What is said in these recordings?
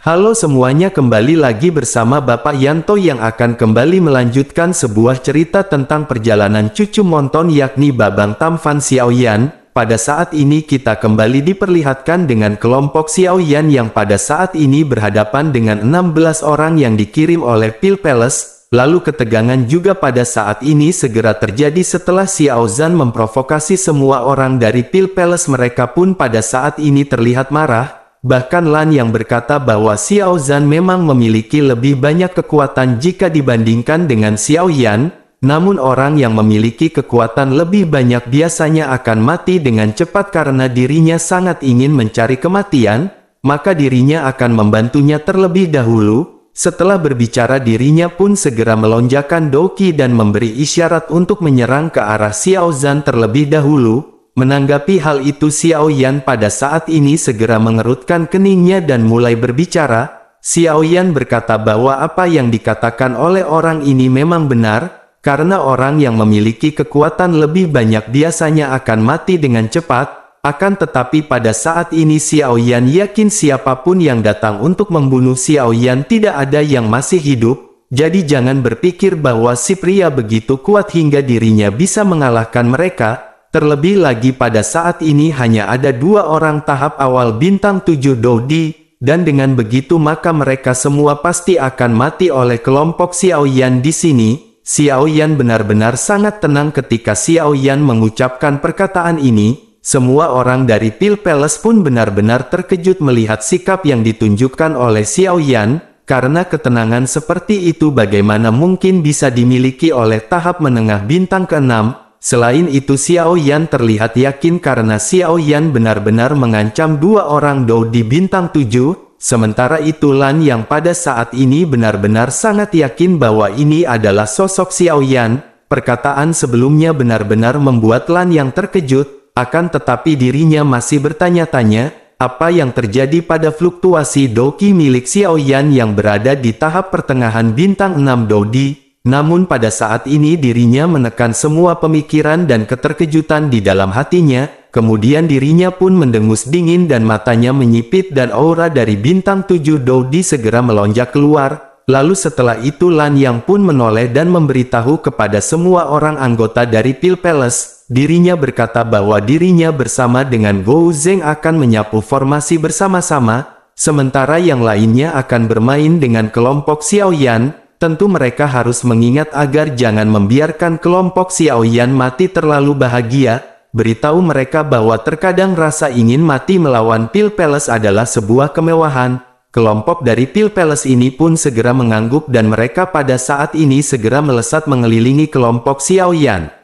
Halo semuanya, kembali lagi bersama Bapak Yanto yang akan kembali melanjutkan sebuah cerita tentang perjalanan cucu Monton yakni Babang Tam Van Xiaoyan. Pada saat ini kita kembali diperlihatkan dengan kelompok Xiaoyan yang pada saat ini berhadapan dengan 16 orang yang dikirim oleh Pil Palace. Lalu ketegangan juga pada saat ini segera terjadi setelah Xiao Zhan memprovokasi semua orang dari Pil Palace. Mereka pun pada saat ini terlihat marah. Bahkan Lan yang berkata bahwa Xiao Zhan memang memiliki lebih banyak kekuatan jika dibandingkan dengan Xiao Yan, namun orang yang memiliki kekuatan lebih banyak biasanya akan mati dengan cepat karena dirinya sangat ingin mencari kematian, maka dirinya akan membantunya terlebih dahulu. Setelah berbicara dirinya pun segera melonjakkan Doki dan memberi isyarat untuk menyerang ke arah Xiao Zhan terlebih dahulu. Menanggapi hal itu Xiao Yan pada saat ini segera mengerutkan keningnya dan mulai berbicara. Xiao Yan berkata bahwa apa yang dikatakan oleh orang ini memang benar, karena orang yang memiliki kekuatan lebih banyak biasanya akan mati dengan cepat. Akan tetapi pada saat ini Xiao Yan yakin siapapun yang datang untuk membunuh Xiao Yan tidak ada yang masih hidup. Jadi jangan berpikir bahwa si pria begitu kuat hingga dirinya bisa mengalahkan mereka. Terlebih lagi pada saat ini hanya ada 2 orang tahap awal bintang 7 Dodi, dan dengan begitu maka mereka semua pasti akan mati oleh kelompok Xiao Yan di sini. Xiao Yan benar-benar sangat tenang ketika Xiao Yan mengucapkan perkataan ini. Semua orang dari Pil Palace pun benar-benar terkejut melihat sikap yang ditunjukkan oleh Xiao Yan, karena ketenangan seperti itu bagaimana mungkin bisa dimiliki oleh tahap menengah bintang ke-6. Selain itu Xiao Yan terlihat yakin karena Xiao Yan benar-benar mengancam 2 orang Dou di bintang 7, sementara itu Lan yang pada saat ini benar-benar sangat yakin bahwa ini adalah sosok Xiao Yan. Perkataan sebelumnya benar-benar membuat Lan yang terkejut, akan tetapi dirinya masih bertanya-tanya, apa yang terjadi pada fluktuasi Doki milik Xiao Yan yang berada di tahap pertengahan bintang 6 Dodi. Namun pada saat ini dirinya menekan semua pemikiran dan keterkejutan di dalam hatinya, kemudian dirinya pun mendengus dingin dan matanya menyipit dan aura dari bintang 7 Dodi segera melonjak keluar. Lalu setelah itu Lan Yang pun menoleh dan memberitahu kepada semua orang anggota dari Pil Palace. Dirinya berkata bahwa dirinya bersama dengan Gou Zeng akan menyapu formasi bersama-sama, sementara yang lainnya akan bermain dengan kelompok Xiao Yan. Tentu mereka harus mengingat agar jangan membiarkan kelompok Xiao Yan mati terlalu bahagia. Beritahu mereka bahwa terkadang rasa ingin mati melawan Pil Palace adalah sebuah kemewahan. Kelompok dari Pil Palace ini pun segera mengangguk dan mereka pada saat ini segera melesat mengelilingi kelompok Xiao Yan.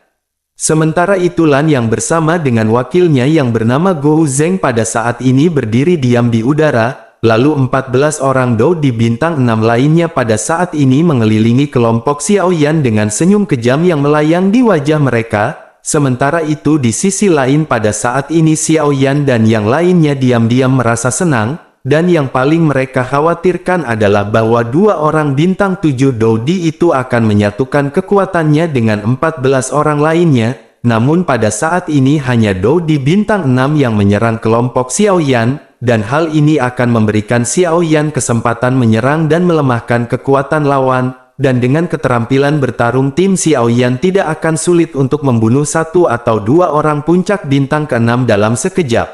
Sementara itu Lan yang bersama dengan wakilnya yang bernama Gou Zeng pada saat ini berdiri diam di udara. Lalu 14 orang Dou di bintang 6 lainnya pada saat ini mengelilingi kelompok Xiao Yan dengan senyum kejam yang melayang di wajah mereka. Sementara itu di sisi lain pada saat ini Xiao Yan dan yang lainnya diam-diam merasa senang. Dan yang paling mereka khawatirkan adalah bahwa 2 orang bintang 7 Dodi itu akan menyatukan kekuatannya dengan 14 orang lainnya. Namun pada saat ini hanya Dou di bintang 6 yang menyerang kelompok Xiao Yan. Dan hal ini akan memberikan Xiao Yan kesempatan menyerang dan melemahkan kekuatan lawan, dan dengan keterampilan bertarung tim Xiao Yan tidak akan sulit untuk membunuh 1 atau 2 orang puncak bintang ke-6 dalam sekejap.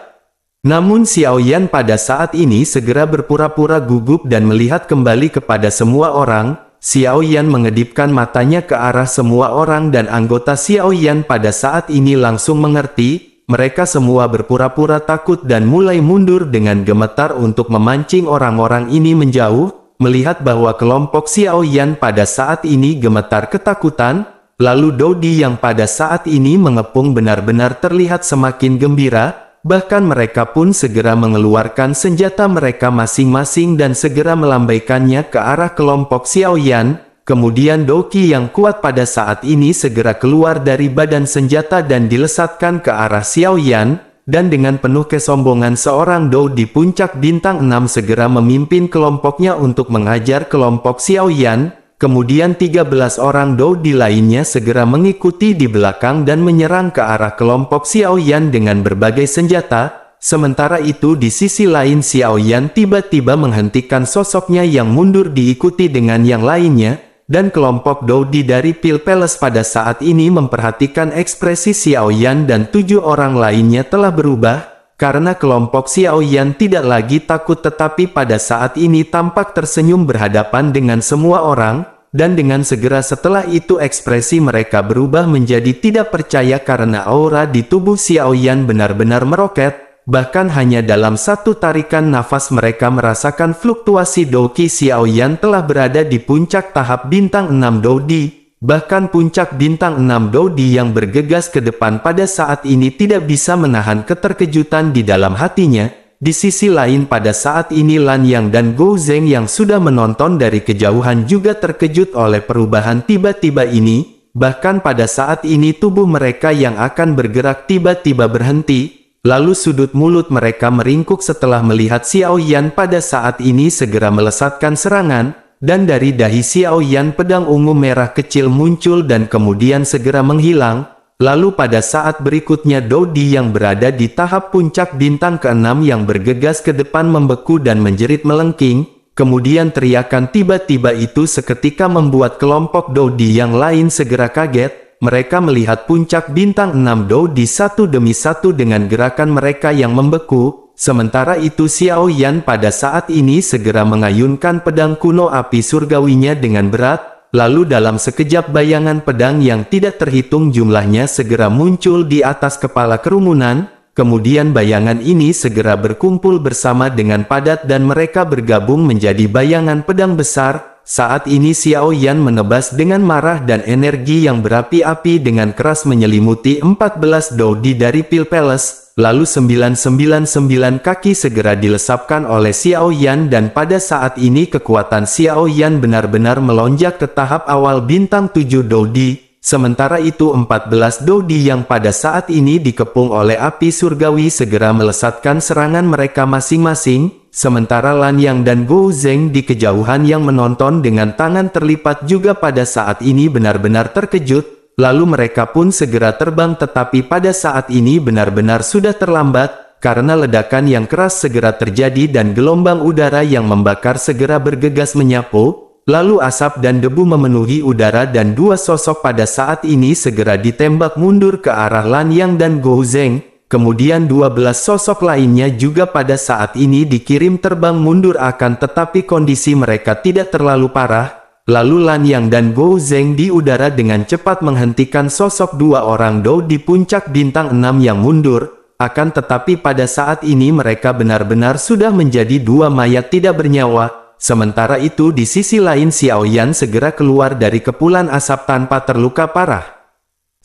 Namun Xiao Yan pada saat ini segera berpura-pura gugup dan melihat kembali kepada semua orang. Xiao Yan mengedipkan matanya ke arah semua orang dan anggota Xiao Yan pada saat ini langsung mengerti. Mereka semua berpura-pura takut dan mulai mundur dengan gemetar untuk memancing orang-orang ini menjauh. Melihat bahwa kelompok Xiao Yan pada saat ini gemetar ketakutan, lalu Dodi yang pada saat ini mengepung benar-benar terlihat semakin gembira. Bahkan mereka pun segera mengeluarkan senjata mereka masing-masing dan segera melambaikannya ke arah kelompok Xiao Yan. Kemudian Doki yang kuat pada saat ini segera keluar dari badan senjata dan dilesatkan ke arah Xiao Yan, dan dengan penuh kesombongan seorang Dou di puncak bintang 6 segera memimpin kelompoknya untuk mengajar kelompok Xiao Yan. Kemudian 13 orang Dou di lainnya segera mengikuti di belakang dan menyerang ke arah kelompok Xiao Yan dengan berbagai senjata. Sementara itu di sisi lain Xiao Yan tiba-tiba menghentikan sosoknya yang mundur diikuti dengan yang lainnya, dan kelompok Dodi dari Pil Palace pada saat ini memperhatikan ekspresi Xiao Yan dan 7 orang lainnya telah berubah, karena kelompok Xiao Yan tidak lagi takut tetapi pada saat ini tampak tersenyum berhadapan dengan semua orang, dan dengan segera setelah itu ekspresi mereka berubah menjadi tidak percaya karena aura di tubuh Xiao Yan benar-benar meroket. Bahkan hanya dalam satu tarikan nafas mereka merasakan fluktuasi Doqi Xiao Yan telah berada di puncak tahap bintang 6 Dodi. Bahkan puncak bintang 6 Dodi yang bergegas ke depan pada saat ini tidak bisa menahan keterkejutan di dalam hatinya. Di sisi lain pada saat ini Lan Yang dan Gou Zeng yang sudah menonton dari kejauhan juga terkejut oleh perubahan tiba-tiba ini. Bahkan pada saat ini tubuh mereka yang akan bergerak tiba-tiba berhenti. Lalu sudut mulut mereka meringkuk setelah melihat Xiao Yan pada saat ini segera melesatkan serangan, dan dari dahi Xiao Yan pedang ungu merah kecil muncul dan kemudian segera menghilang. Lalu pada saat berikutnya Dodi yang berada di tahap puncak bintang ke-6 yang bergegas ke depan membeku dan menjerit melengking, kemudian teriakan tiba-tiba itu seketika membuat kelompok Dodi yang lain segera kaget. Mereka melihat puncak bintang 6 Dodi satu demi satu dengan gerakan mereka yang membeku. Sementara itu Xiao Yan pada saat ini segera mengayunkan pedang kuno api surgawinya dengan berat. Lalu dalam sekejap bayangan pedang yang tidak terhitung jumlahnya segera muncul di atas kepala kerumunan. Kemudian bayangan ini segera berkumpul bersama dengan padat dan mereka bergabung menjadi bayangan pedang besar. Saat ini Xiao Yan menebas dengan marah dan energi yang berapi-api dengan keras menyelimuti 14 Dodi dari Pil Palace. Lalu 999 kaki segera dilesapkan oleh Xiao Yan dan pada saat ini kekuatan Xiao Yan benar-benar melonjak ke tahap awal bintang 7 Dodi. Sementara itu 14 Dodi yang pada saat ini dikepung oleh api surgawi segera melesatkan serangan mereka masing-masing. Sementara Lan Yang dan Gou Zeng di kejauhan yang menonton dengan tangan terlipat juga pada saat ini benar-benar terkejut. Lalu mereka pun segera terbang tetapi pada saat ini benar-benar sudah terlambat. Karena ledakan yang keras segera terjadi dan gelombang udara yang membakar segera bergegas menyapu. Lalu asap dan debu memenuhi udara dan dua sosok pada saat ini segera ditembak mundur ke arah Lan Yang dan Gou Zeng. Kemudian 12 sosok lainnya juga pada saat ini dikirim terbang mundur akan tetapi kondisi mereka tidak terlalu parah. Lalu Lan Yang dan Gou Zeng di udara dengan cepat menghentikan sosok dua orang Dou di puncak bintang 6 yang mundur. Akan tetapi pada saat ini mereka benar-benar sudah menjadi dua mayat tidak bernyawa. Sementara itu di sisi lain Xiao Yan segera keluar dari kepulan asap tanpa terluka parah.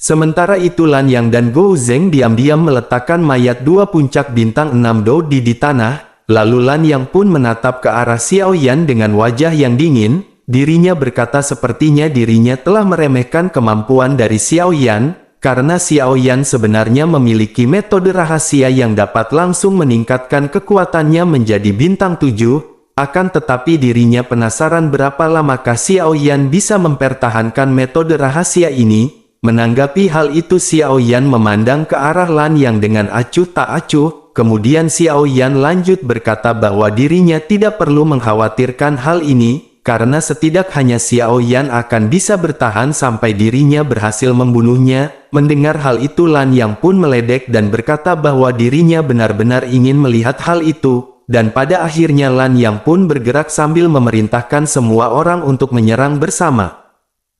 Sementara itu Lan Yang dan Gou Zeng diam-diam meletakkan mayat dua puncak bintang 6 Dodi di tanah, lalu Lan Yang pun menatap ke arah Xiao Yan dengan wajah yang dingin, dirinya berkata sepertinya dirinya telah meremehkan kemampuan dari Xiao Yan, karena Xiao Yan sebenarnya memiliki metode rahasia yang dapat langsung meningkatkan kekuatannya menjadi bintang 7, akan tetapi dirinya penasaran berapa lamakah Xiao Yan bisa mempertahankan metode rahasia ini. Menanggapi hal itu Xiao Yan memandang ke arah Lan Yang dengan acuh tak acuh, kemudian Xiao Yan lanjut berkata bahwa dirinya tidak perlu mengkhawatirkan hal ini, karena setidak hanya Xiao Yan akan bisa bertahan sampai dirinya berhasil membunuhnya. Mendengar hal itu Lan Yang pun meledek dan berkata bahwa dirinya benar-benar ingin melihat hal itu, dan pada akhirnya Lan Yang pun bergerak sambil memerintahkan semua orang untuk menyerang bersama.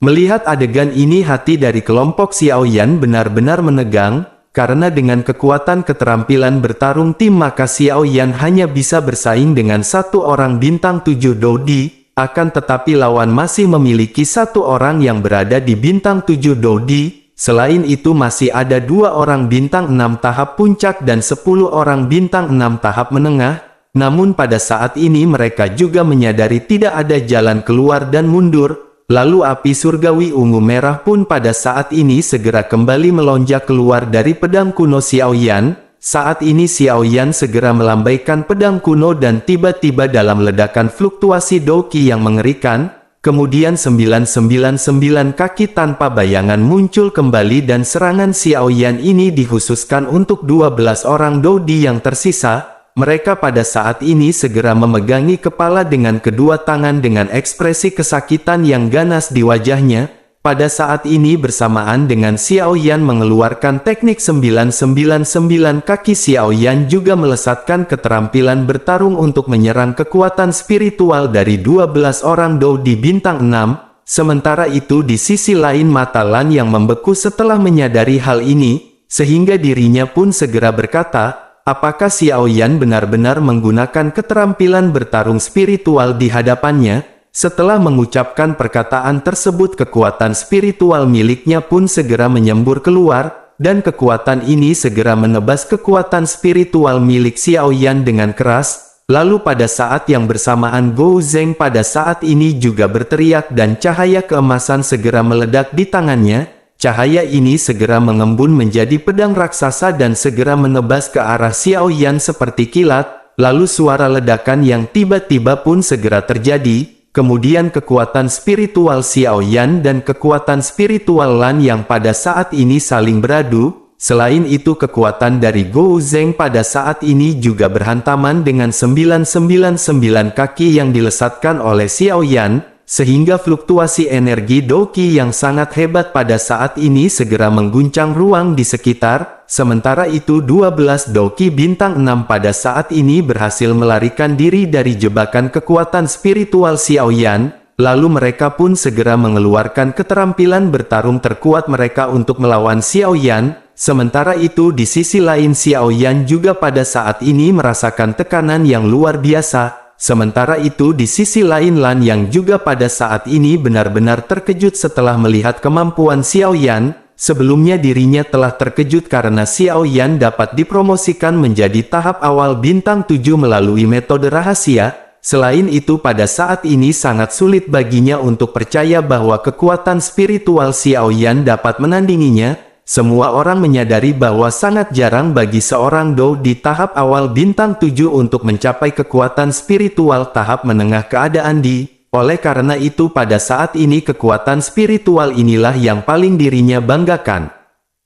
Melihat adegan ini hati dari kelompok Xiao Yan benar-benar menegang, karena dengan kekuatan keterampilan bertarung tim maka Xiao Yan hanya bisa bersaing dengan satu orang bintang 7 Dodi, akan tetapi lawan masih memiliki satu orang yang berada di bintang 7 Dodi, selain itu masih ada 2 orang bintang 6 tahap puncak dan 10 orang bintang 6 tahap menengah, namun pada saat ini mereka juga menyadari tidak ada jalan keluar dan mundur. Lalu api surgawi ungu merah pun pada saat ini segera kembali melonjak keluar dari pedang kuno Xiao Yan. Saat ini Xiao Yan segera melambaikan pedang kuno dan tiba-tiba dalam ledakan fluktuasi Doqi yang mengerikan, kemudian 999 kaki tanpa bayangan muncul kembali dan serangan Xiao Yan ini dikhususkan untuk 12 orang Dodi yang tersisa. Mereka pada saat ini segera memegangi kepala dengan kedua tangan dengan ekspresi kesakitan yang ganas di wajahnya. Pada saat ini bersamaan dengan Xiao Yan mengeluarkan teknik 999 kaki, Xiao Yan juga melesatkan keterampilan bertarung untuk menyerang kekuatan spiritual dari 12 orang Dodi bintang 6. Sementara itu di sisi lain mata Lan yang membeku setelah menyadari hal ini, sehingga dirinya pun segera berkata, apakah Xiao Yan benar-benar menggunakan keterampilan bertarung spiritual di hadapannya? Setelah mengucapkan perkataan tersebut, kekuatan spiritual miliknya pun segera menyembur keluar, dan kekuatan ini segera menebas kekuatan spiritual milik Xiao Yan dengan keras. Lalu pada saat yang bersamaan Gou Zeng pada saat ini juga berteriak dan cahaya keemasan segera meledak di tangannya. Cahaya ini segera mengembun menjadi pedang raksasa dan segera menebas ke arah Xiao Yan seperti kilat. Lalu suara ledakan yang tiba-tiba pun segera terjadi. Kemudian kekuatan spiritual Xiao Yan dan kekuatan spiritual Lan yang pada saat ini saling beradu. Selain itu kekuatan dari Gou Zeng pada saat ini juga berhantaman dengan 999 kaki yang dilesatkan oleh Xiao Yan. Sehingga fluktuasi energi Doqi yang sangat hebat pada saat ini segera mengguncang ruang di sekitar. Sementara itu 12 Doqi bintang 6 pada saat ini berhasil melarikan diri dari jebakan kekuatan spiritual Xiao Yan. Lalu mereka pun segera mengeluarkan keterampilan bertarung terkuat mereka untuk melawan Xiao Yan. Sementara itu di sisi lain Xiao Yan juga pada saat ini merasakan tekanan yang luar biasa. Sementara itu di sisi lain Lan yang juga pada saat ini benar-benar terkejut setelah melihat kemampuan Xiao Yan. Sebelumnya dirinya telah terkejut karena Xiao Yan dapat dipromosikan menjadi tahap awal bintang 7 melalui metode rahasia. Selain itu pada saat ini sangat sulit baginya untuk percaya bahwa kekuatan spiritual Xiao Yan dapat menandinginya. Semua orang menyadari bahwa sangat jarang bagi seorang Dou di tahap awal bintang 7 untuk mencapai kekuatan spiritual tahap menengah keadaan di. Oleh karena itu pada saat ini kekuatan spiritual inilah yang paling dirinya banggakan.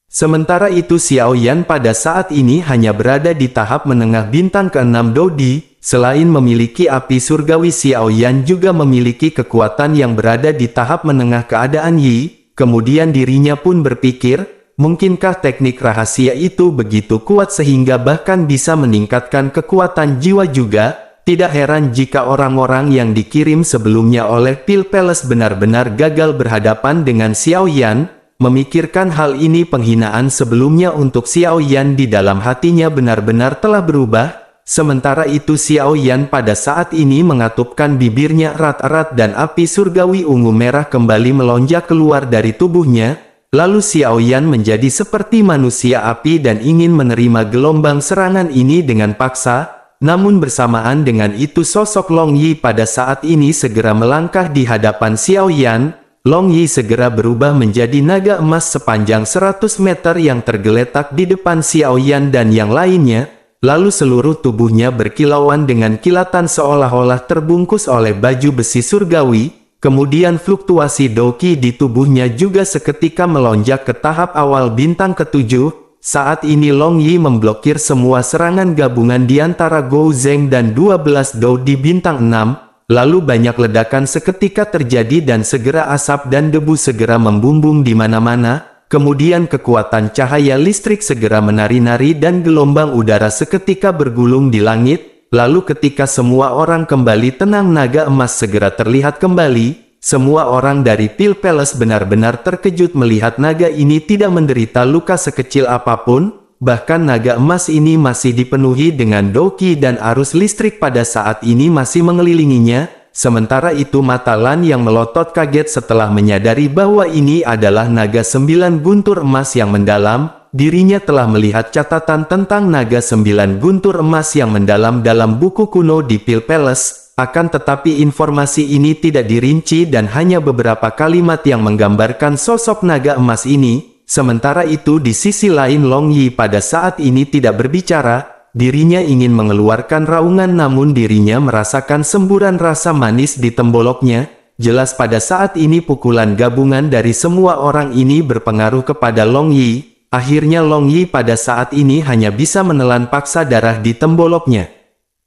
Sementara itu Xiao Yan pada saat ini hanya berada di tahap menengah bintang ke-6 Dodi. Selain memiliki api surgawi, Xiao Yan juga memiliki kekuatan yang berada di tahap menengah keadaan Yi. Kemudian dirinya pun berpikir, mungkinkah teknik rahasia itu begitu kuat sehingga bahkan bisa meningkatkan kekuatan jiwa juga? Tidak heran jika orang-orang yang dikirim sebelumnya oleh Pil Palace benar-benar gagal berhadapan dengan Xiao Yan. Memikirkan hal ini penghinaan sebelumnya untuk Xiao Yan di dalam hatinya benar-benar telah berubah. Sementara itu Xiao Yan pada saat ini mengatupkan bibirnya erat-erat dan api surgawi ungu merah kembali melonjak keluar dari tubuhnya. Lalu Xiao Yan menjadi seperti manusia api dan ingin menerima gelombang serangan ini dengan paksa. Namun bersamaan dengan itu sosok Long Yi pada saat ini segera melangkah di hadapan Xiao Yan. Long Yi segera berubah menjadi naga emas sepanjang 100 meter yang tergeletak di depan Xiao Yan dan yang lainnya. Lalu seluruh tubuhnya berkilauan dengan kilatan seolah-olah terbungkus oleh baju besi surgawi. Kemudian fluktuasi Doqi di tubuhnya juga seketika melonjak ke tahap awal bintang ke-7. Saat ini Long Yi memblokir semua serangan gabungan di antara Gou Zeng dan 12 Dou di bintang 6. Lalu banyak ledakan seketika terjadi dan segera asap dan debu segera membumbung di mana-mana. Kemudian kekuatan cahaya listrik segera menari-nari dan gelombang udara seketika bergulung di langit. Lalu ketika semua orang kembali tenang, naga emas segera terlihat kembali. Semua orang dari Pil Palace benar-benar terkejut melihat naga ini tidak menderita luka sekecil apapun. Bahkan naga emas ini masih dipenuhi dengan Doqi dan arus listrik pada saat ini masih mengelilinginya. Sementara itu mata Lan yang melotot kaget setelah menyadari bahwa ini adalah naga 9 guntur emas yang mendalam. Dirinya telah melihat catatan tentang naga 9 guntur emas yang mendalam dalam buku kuno di Pil Palace. Akan tetapi informasi ini tidak dirinci dan hanya beberapa kalimat yang menggambarkan sosok naga emas ini. Sementara itu di sisi lain Long Yi pada saat ini tidak berbicara. Dirinya ingin mengeluarkan raungan namun dirinya merasakan semburan rasa manis di temboloknya. jelas pada saat ini pukulan gabungan dari semua orang ini berpengaruh kepada Long Yi. Akhirnya Long Yi pada saat ini hanya bisa menelan paksa darah di temboloknya.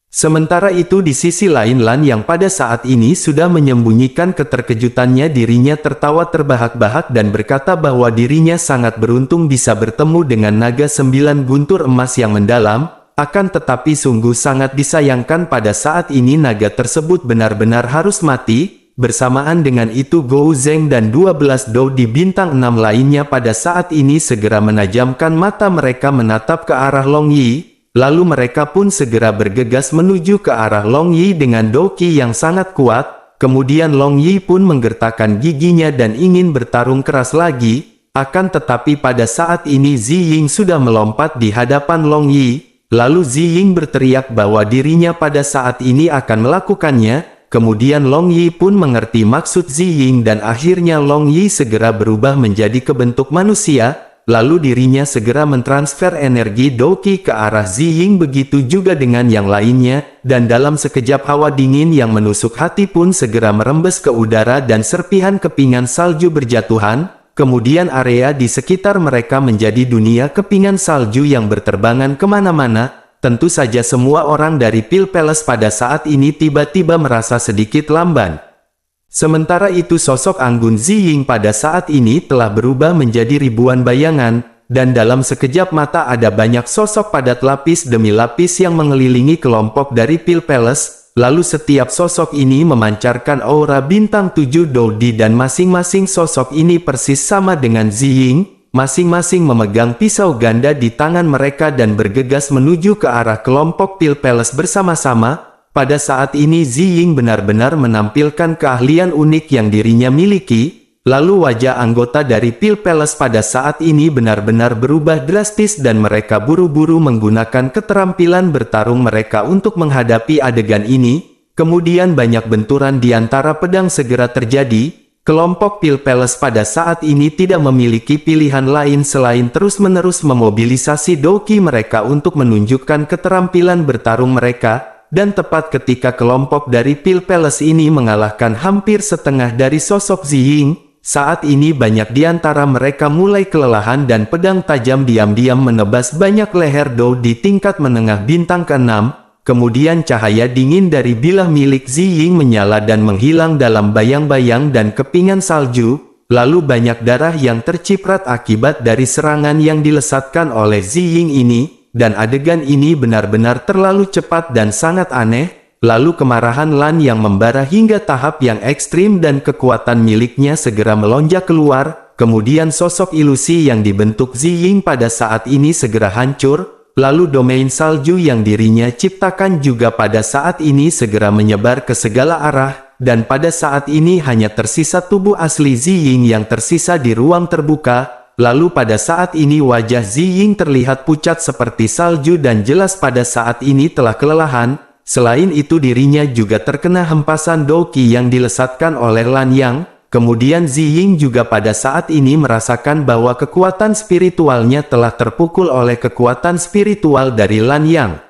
Sementara itu di sisi lain Lan yang pada saat ini sudah menyembunyikan keterkejutannya, dirinya tertawa terbahak-bahak dan berkata bahwa dirinya sangat beruntung bisa bertemu dengan naga 9 guntur emas yang mendalam, akan tetapi sungguh sangat disayangkan pada saat ini naga tersebut benar-benar harus mati. Bersamaan dengan itu Gou Zeng dan 12 Dou di bintang 6 lainnya pada saat ini segera menajamkan mata mereka menatap ke arah Long Yi. Lalu mereka pun segera bergegas menuju ke arah Long Yi dengan doki yang sangat kuat. Kemudian Long Yi pun menggertakkan giginya dan ingin bertarung keras lagi. Akan tetapi pada saat ini Zi Ying sudah melompat di hadapan Long Yi. Lalu Zi Ying berteriak bahwa dirinya pada saat ini akan melakukannya. Kemudian Long Yi pun mengerti maksud Zi Ying dan akhirnya Long Yi segera berubah menjadi kebentuk manusia. Lalu dirinya segera mentransfer energi Doki ke arah Zi Ying, begitu juga dengan yang lainnya, dan dalam sekejap hawa dingin yang menusuk hati pun segera merembes ke udara dan serpihan kepingan salju berjatuhan, kemudian area di sekitar mereka menjadi dunia kepingan salju yang berterbangan kemana-mana. Tentu saja semua orang dari Pil Palace pada saat ini tiba-tiba merasa sedikit lamban. Sementara itu sosok Anggun Zi Ying pada saat ini telah berubah menjadi ribuan bayangan, dan dalam sekejap mata ada banyak sosok padat lapis demi lapis yang mengelilingi kelompok dari Pil Palace, lalu setiap sosok ini memancarkan aura bintang 7 Dodi dan masing-masing sosok ini persis sama dengan Zi Ying, masing-masing memegang pisau ganda di tangan mereka dan bergegas menuju ke arah kelompok Pil Palace bersama-sama. Pada saat ini Zi Ying benar-benar menampilkan keahlian unik yang dirinya miliki, lalu wajah anggota dari Pil Palace pada saat ini benar-benar berubah drastis dan mereka buru-buru menggunakan keterampilan bertarung mereka untuk menghadapi adegan ini. Kemudian banyak benturan di antara pedang segera terjadi. Kelompok Pil Palace pada saat ini tidak memiliki pilihan lain selain terus-menerus memobilisasi doki mereka untuk menunjukkan keterampilan bertarung mereka. Dan tepat ketika kelompok dari Pil Palace ini mengalahkan hampir setengah dari sosok Zi Ying, saat ini banyak di antara mereka mulai kelelahan dan pedang tajam diam-diam menebas banyak leher Dou di tingkat menengah bintang ke-6. Kemudian cahaya dingin dari bilah milik Zi Ying menyala dan menghilang dalam bayang-bayang dan kepingan salju. Lalu banyak darah yang terciprat akibat dari serangan yang dilesatkan oleh Zi Ying ini. Dan adegan ini benar-benar terlalu cepat dan sangat aneh. Lalu kemarahan Lan yang membara hingga tahap yang ekstrim dan kekuatan miliknya segera melonjak keluar. Kemudian sosok ilusi yang dibentuk Zi Ying pada saat ini segera hancur. Lalu domain salju yang dirinya ciptakan juga pada saat ini segera menyebar ke segala arah. Dan pada saat ini hanya tersisa tubuh asli Zi Ying yang tersisa di ruang terbuka. Lalu pada saat ini wajah Zi Ying terlihat pucat seperti salju dan jelas pada saat ini telah kelelahan. Selain itu dirinya juga terkena hempasan doki yang dilesatkan oleh Lan Yang. Kemudian Zi Ying juga pada saat ini merasakan bahwa kekuatan spiritualnya telah terpukul oleh kekuatan spiritual dari Lan Yang.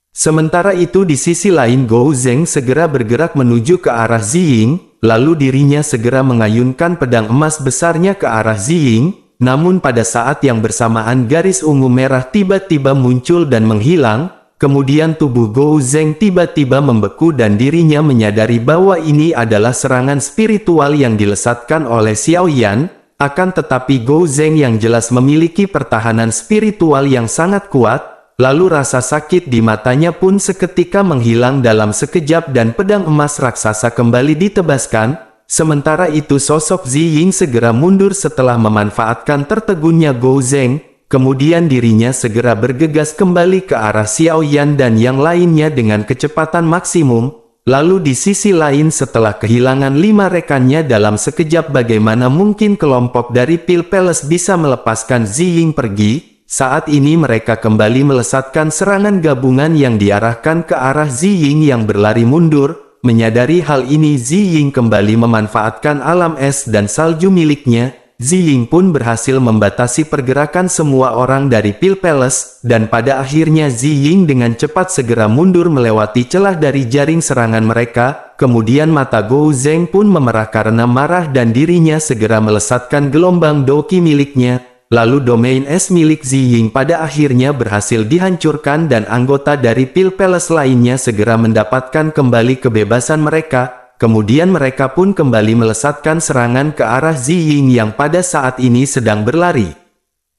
Sementara itu di sisi lain Gou Zeng segera bergerak menuju ke arah Zi Ying. Lalu dirinya segera mengayunkan pedang emas besarnya ke arah Zi Ying. Namun pada saat yang bersamaan garis ungu merah tiba-tiba muncul dan menghilang, kemudian tubuh Gou Zeng tiba-tiba membeku dan dirinya menyadari bahwa ini adalah serangan spiritual yang dilesatkan oleh Xiao Yan. Akan tetapi Gou Zeng yang jelas memiliki pertahanan spiritual yang sangat kuat, lalu rasa sakit di matanya pun seketika menghilang dalam sekejap dan pedang emas raksasa kembali ditebaskan. Sementara itu sosok Zi Ying segera mundur setelah memanfaatkan tertegunnya Gou Zeng, kemudian dirinya segera bergegas kembali ke arah Xiao Yan dan yang lainnya dengan kecepatan maksimum. Lalu di sisi lain setelah kehilangan 5 rekannya dalam sekejap, bagaimana mungkin kelompok dari Pil Palace bisa melepaskan Zi Ying pergi? Saat ini mereka kembali melesatkan serangan gabungan yang diarahkan ke arah Zi Ying yang berlari mundur. Menyadari hal ini Zi Ying kembali memanfaatkan alam es dan salju miliknya. Ziying pun berhasil membatasi pergerakan semua orang dari Pil Palace, dan pada akhirnya Ziying dengan cepat segera mundur melewati celah dari jaring serangan mereka. Kemudian mata Gou Zeng pun memerah karena marah dan dirinya segera melesatkan gelombang Doqi miliknya. Lalu domain es milik Ziying pada akhirnya berhasil dihancurkan dan anggota dari Pil Palace lainnya segera mendapatkan kembali kebebasan mereka. Kemudian mereka pun kembali melesatkan serangan ke arah Ziying yang pada saat ini sedang berlari.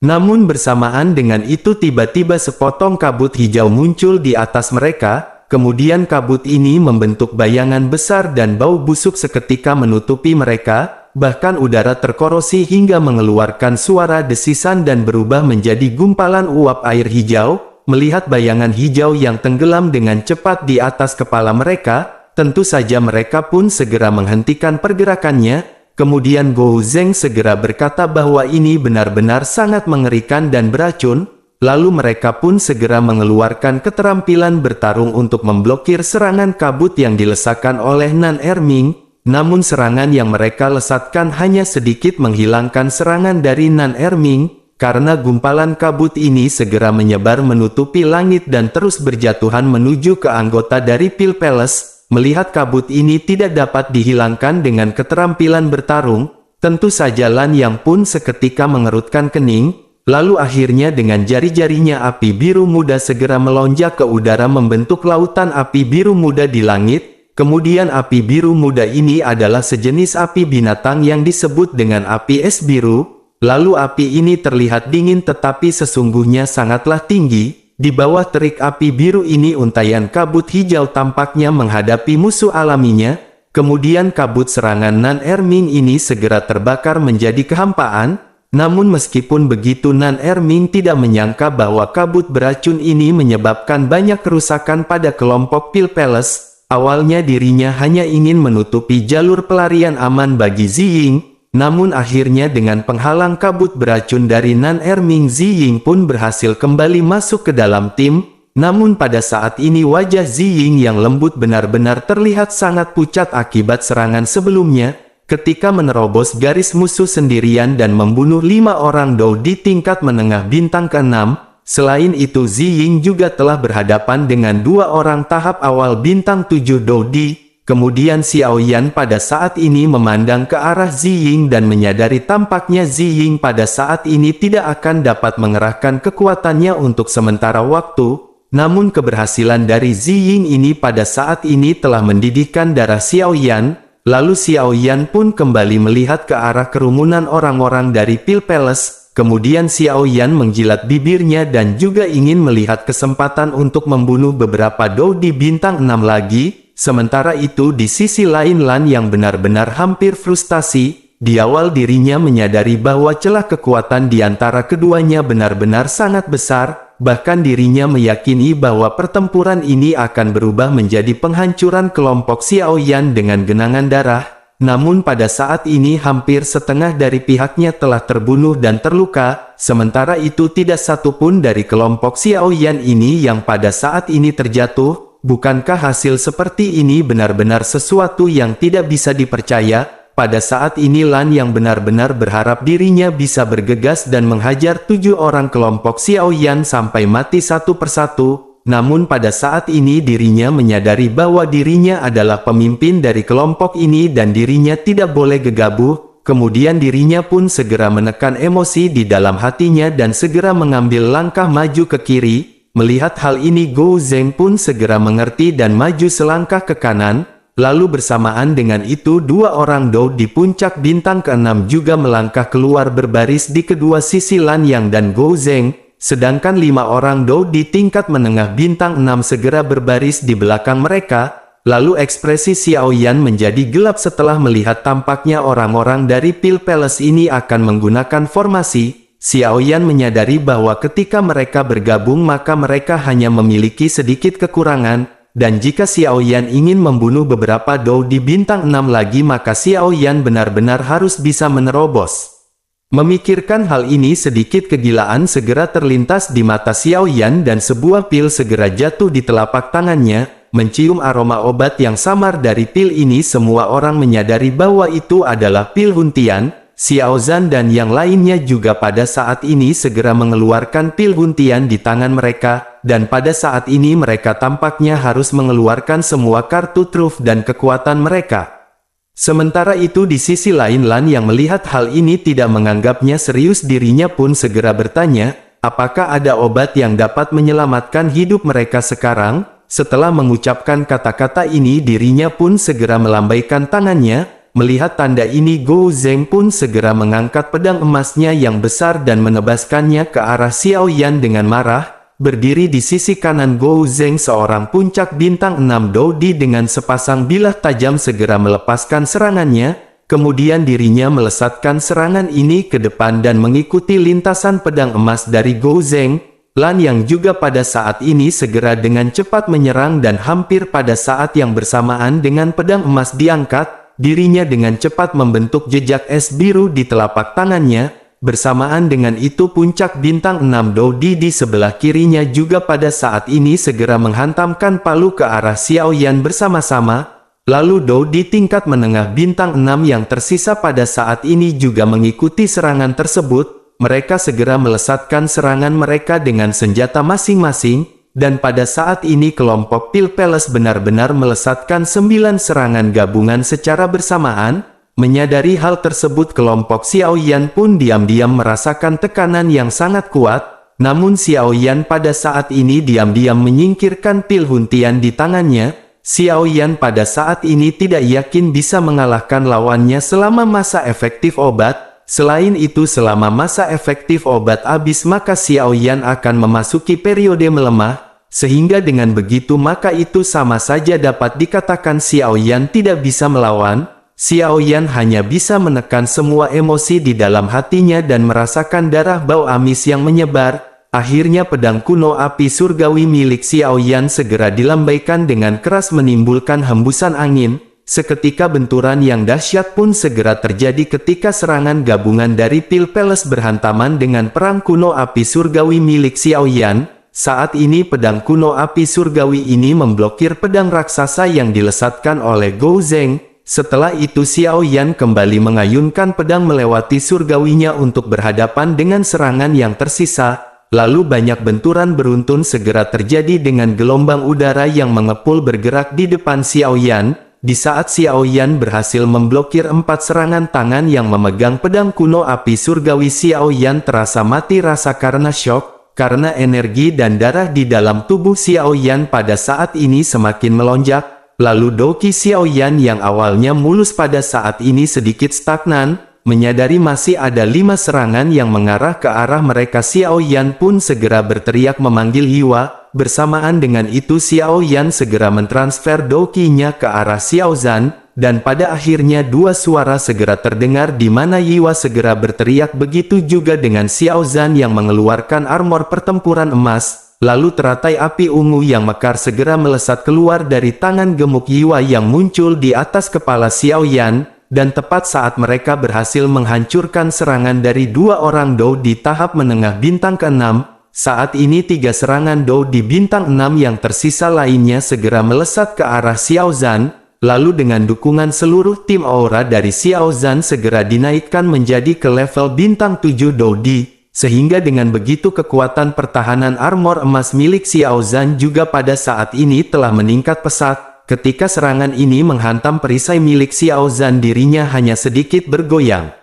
Namun bersamaan dengan itu tiba-tiba sepotong kabut hijau muncul di atas mereka, kemudian kabut ini membentuk bayangan besar dan bau busuk seketika menutupi mereka, bahkan udara terkorosi hingga mengeluarkan suara desisan dan berubah menjadi gumpalan uap air hijau. Melihat bayangan hijau yang tenggelam dengan cepat di atas kepala mereka, tentu saja mereka pun segera menghentikan pergerakannya. Kemudian Gou Zeng segera berkata bahwa ini benar-benar sangat mengerikan dan beracun. Lalu mereka pun segera mengeluarkan keterampilan bertarung untuk memblokir serangan kabut yang dilesatkan oleh Nan Erming. Namun serangan yang mereka lesatkan hanya sedikit menghilangkan serangan dari Nan Erming, karena gumpalan kabut ini segera menyebar menutupi langit dan terus berjatuhan menuju ke anggota dari Pil Palace. Melihat kabut ini tidak dapat dihilangkan dengan keterampilan bertarung, tentu saja Lan Yang pun seketika mengerutkan kening, lalu akhirnya dengan jari-jarinya api biru muda segera melonjak ke udara membentuk lautan api biru muda di langit. Kemudian api biru muda ini adalah sejenis api binatang yang disebut dengan api es biru. Lalu api ini terlihat dingin tetapi sesungguhnya sangatlah tinggi. Di bawah terik api biru ini untaian kabut hijau tampaknya menghadapi musuh alaminya. Kemudian kabut serangan Nan Erming ini segera terbakar menjadi kehampaan. Namun meskipun begitu Nan Erming tidak menyangka bahwa kabut beracun ini menyebabkan banyak kerusakan pada kelompok Pil Palace. Awalnya dirinya hanya ingin menutupi jalur pelarian aman bagi Ziying. Namun akhirnya dengan penghalang kabut beracun dari Nan Erming, Ziying pun berhasil kembali masuk ke dalam tim. Namun pada saat ini wajah Ziying yang lembut benar-benar terlihat sangat pucat akibat serangan sebelumnya, ketika menerobos garis musuh sendirian dan membunuh 5 orang Dou di tingkat menengah bintang ke-6. Selain itu Ziying juga telah berhadapan dengan 2 orang tahap awal bintang 7 Dou di. Kemudian Xiao Yan pada saat ini memandang ke arah Ziying dan menyadari tampaknya Ziying pada saat ini tidak akan dapat mengerahkan kekuatannya untuk sementara waktu. Namun keberhasilan dari Ziying ini pada saat ini telah mendidihkan darah Xiao Yan. Lalu Xiao Yan pun kembali melihat ke arah kerumunan orang-orang dari Pil Palace. Kemudian Xiao Yan menjilat bibirnya dan juga ingin melihat kesempatan untuk membunuh beberapa Dou di bintang 6 lagi. Sementara itu di sisi lain Lan yang benar-benar hampir frustasi. Di awal dirinya menyadari bahwa celah kekuatan di antara keduanya benar-benar sangat besar. Bahkan dirinya meyakini bahwa pertempuran ini akan berubah menjadi penghancuran kelompok Xiao Yan dengan genangan darah. Namun pada saat ini hampir setengah dari pihaknya telah terbunuh dan terluka. Sementara itu tidak satupun dari kelompok Xiao Yan ini yang pada saat ini terjatuh. Bukankah hasil seperti ini benar-benar sesuatu yang tidak bisa dipercaya? Pada saat ini Lan yang benar-benar berharap dirinya bisa bergegas dan menghajar 7 orang kelompok Xiao Yan sampai mati satu persatu. Namun pada saat ini dirinya menyadari bahwa dirinya adalah pemimpin dari kelompok ini dan dirinya tidak boleh gegabah. Kemudian dirinya pun segera menekan emosi di dalam hatinya dan segera mengambil langkah maju ke kiri. Melihat hal ini Gou Zeng pun segera mengerti dan maju selangkah ke kanan. Lalu bersamaan dengan itu 2 orang Dou di puncak bintang ke-6 juga melangkah keluar berbaris di kedua sisi Lan Yang dan Gou Zeng. Sedangkan 5 orang Dou di tingkat menengah bintang 6 segera berbaris di belakang mereka. Lalu ekspresi Xiao Yan menjadi gelap setelah melihat tampaknya orang-orang dari Pil Palace ini akan menggunakan formasi. Xiao Yan menyadari bahwa ketika mereka bergabung maka mereka hanya memiliki sedikit kekurangan, dan jika Xiao Yan ingin membunuh beberapa Dou di bintang 6 lagi maka Xiao Yan benar-benar harus bisa menerobos. Memikirkan hal ini sedikit kegilaan segera terlintas di mata Xiao Yan dan sebuah pil segera jatuh di telapak tangannya. Mencium aroma obat yang samar dari pil ini semua orang menyadari bahwa itu adalah pil Huntian. Xiao Zhan dan yang lainnya juga pada saat ini segera mengeluarkan pil huntian di tangan mereka, dan pada saat ini mereka tampaknya harus mengeluarkan semua kartu truf dan kekuatan mereka. Sementara itu di sisi lain Lan yang melihat hal ini tidak menganggapnya serius, dirinya pun segera bertanya, apakah ada obat yang dapat menyelamatkan hidup mereka sekarang? Setelah mengucapkan kata-kata ini dirinya pun segera melambaikan tangannya. Melihat tanda ini Gou Zeng pun segera mengangkat pedang emasnya yang besar dan menebaskannya ke arah Xiao Yan dengan marah. Berdiri di sisi kanan Gou Zeng seorang puncak bintang 6 Dodi dengan sepasang bilah tajam segera melepaskan serangannya. Kemudian dirinya melesatkan serangan ini ke depan dan mengikuti lintasan pedang emas dari Gou Zeng. Lan yang juga pada saat ini segera dengan cepat menyerang dan hampir pada saat yang bersamaan dengan pedang emas diangkat. Dirinya dengan cepat membentuk jejak es biru di telapak tangannya. Bersamaan dengan itu puncak bintang 6 Dodi di sebelah kirinya juga pada saat ini segera menghantamkan palu ke arah Xiao Yan bersama-sama. Lalu Dodi tingkat menengah bintang 6 yang tersisa pada saat ini juga mengikuti serangan tersebut. Mereka segera melesatkan serangan mereka dengan senjata masing-masing. Dan pada saat ini kelompok Pil Palace benar-benar melesatkan 9 serangan gabungan secara bersamaan. Menyadari hal tersebut kelompok Xiao Yan pun diam-diam merasakan tekanan yang sangat kuat. Namun Xiao Yan pada saat ini diam-diam menyingkirkan pil huntian di tangannya. Xiao Yan pada saat ini tidak yakin bisa mengalahkan lawannya selama masa efektif obat. Selain itu selama masa efektif obat habis maka Xiao Yan akan memasuki periode melemah, sehingga dengan begitu maka itu sama saja dapat dikatakan Xiao Yan tidak bisa melawan. Xiao Yan hanya bisa menekan semua emosi di dalam hatinya dan merasakan darah bau amis yang menyebar. Akhirnya pedang kuno api surgawi milik Xiao Yan segera dilambaikan dengan keras menimbulkan hembusan angin. Seketika benturan yang dahsyat pun segera terjadi ketika serangan gabungan dari Pil Palace berhantaman dengan perang kuno api surgawi milik Xiao Yan. Saat ini pedang kuno api surgawi ini memblokir pedang raksasa yang dilesatkan oleh Gou Zeng. Setelah itu Xiao Yan kembali mengayunkan pedang melewati surgawinya untuk berhadapan dengan serangan yang tersisa. Lalu banyak benturan beruntun segera terjadi dengan gelombang udara yang mengepul bergerak di depan Xiao Yan. Di saat Xiao Yan berhasil memblokir 4 serangan tangan yang memegang pedang kuno api surgawi, Xiao Yan terasa mati rasa karena syok, karena energi dan darah di dalam tubuh Xiao Yan pada saat ini semakin melonjak. Lalu Doki Xiao Yan yang awalnya mulus pada saat ini sedikit stagnan, menyadari masih ada 5 serangan yang mengarah ke arah mereka. Xiao Yan pun segera berteriak memanggil Yiwa. Bersamaan dengan itu Xiao Yan segera mentransfer dokinya ke arah Xiao Zhan, dan pada akhirnya 2 suara segera terdengar di mana Yiwa segera berteriak, begitu juga dengan Xiao Zhan yang mengeluarkan armor pertempuran emas. Lalu teratai api ungu yang mekar segera melesat keluar dari tangan gemuk Yiwa yang muncul di atas kepala Xiao Yan, dan tepat saat mereka berhasil menghancurkan serangan dari 2 orang Dou di tahap menengah bintang ke-6. Saat ini 3 serangan Dou di bintang 6 yang tersisa lainnya segera melesat ke arah Xiao Zhan, lalu dengan dukungan seluruh tim aura dari Xiao Zhan segera dinaikkan menjadi ke level bintang 7 Dodi, sehingga dengan begitu kekuatan pertahanan armor emas milik Xiao Zhan juga pada saat ini telah meningkat pesat. Ketika serangan ini menghantam perisai milik Xiao Zhan dirinya hanya sedikit bergoyang.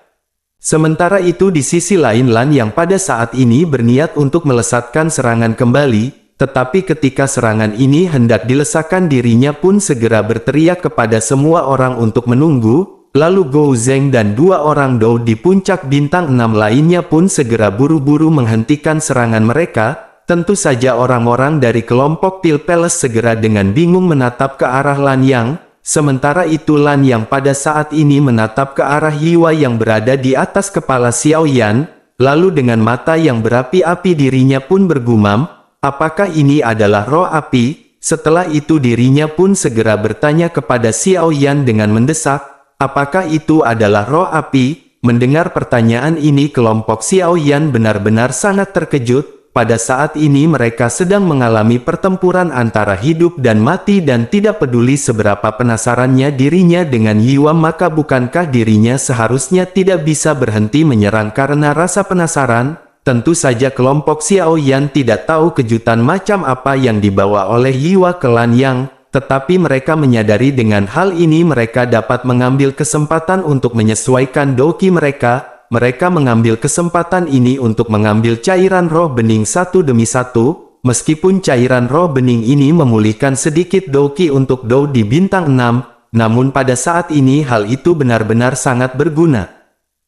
Sementara itu di sisi lain Lan yang pada saat ini berniat untuk melesatkan serangan kembali, tetapi ketika serangan ini hendak dilesakkan dirinya pun segera berteriak kepada semua orang untuk menunggu, lalu Gou Zeng dan 2 orang Dou di puncak bintang 6 lainnya pun segera buru-buru menghentikan serangan mereka. Tentu saja orang-orang dari kelompok Pil Palace segera dengan bingung menatap ke arah Lan Yang. Sementara itu Lan yang pada saat ini menatap ke arah Yiwa yang berada di atas kepala Xiao Yan, lalu dengan mata yang berapi-api dirinya pun bergumam, apakah ini adalah roh api? Setelah itu dirinya pun segera bertanya kepada Xiao Yan dengan mendesak, apakah itu adalah roh api? Mendengar pertanyaan ini kelompok Xiao Yan benar-benar sangat terkejut. pada saat ini mereka sedang mengalami pertempuran antara hidup dan mati dan tidak peduli seberapa penasarannya dirinya dengan Yiwa, maka bukankah dirinya seharusnya tidak bisa berhenti menyerang karena rasa penasaran? Tentu saja kelompok Xiao Yan tidak tahu kejutan macam apa yang dibawa oleh Yiwa ke Lan Yang, tetapi mereka menyadari dengan hal ini mereka dapat mengambil kesempatan untuk menyesuaikan doki mereka. Mereka mengambil kesempatan ini untuk mengambil cairan roh bening satu demi satu, meskipun cairan roh bening ini memulihkan sedikit doki untuk Dou di bintang 6, namun pada saat ini hal itu benar-benar sangat berguna.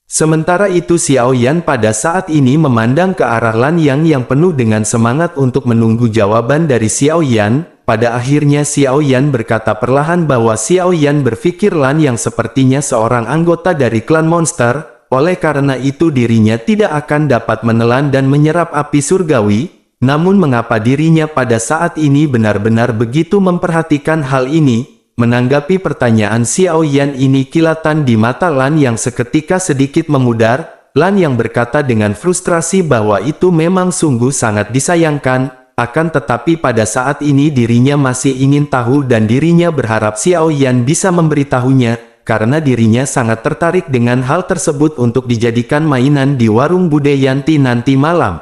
Sementara itu Xiao Yan pada saat ini memandang ke arah Lan Yang yang penuh dengan semangat untuk menunggu jawaban dari Xiao Yan. Pada akhirnya Xiao Yan berkata perlahan bahwa Xiao Yan berpikir Lan Yang sepertinya seorang anggota dari klan monster. Oleh karena itu dirinya tidak akan dapat menelan dan menyerap api surgawi, namun mengapa dirinya pada saat ini benar-benar begitu memperhatikan hal ini? Menanggapi pertanyaan Xiao Yan ini, kilatan di mata Lan Yang seketika sedikit memudar. Lan Yang berkata dengan frustrasi bahwa itu memang sungguh sangat disayangkan, akan tetapi pada saat ini dirinya masih ingin tahu dan dirinya berharap Xiao Yan bisa memberitahunya. Karena dirinya sangat tertarik dengan hal tersebut untuk dijadikan mainan di warung Bude Yanti nanti malam.